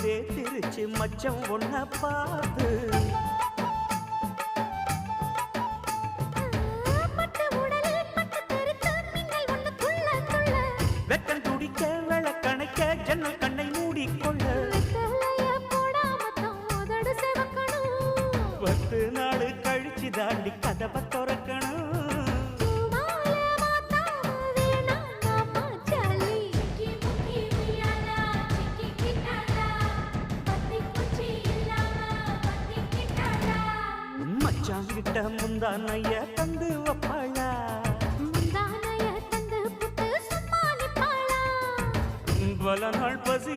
வேத்திருச்சு மச்சம் ஒன்ன பார்த்து வெக்கம் துடிக்க விளக்கணைக்க ஜன்னல் கண்ணை மூடிக்கொள்ள 10 நாள் கழிச்சு தாண்டி கதவை திறக்கணும் மச்சாங்கிட்ட முந்தானைய தந்து வப்பாளா பல நாள் பசி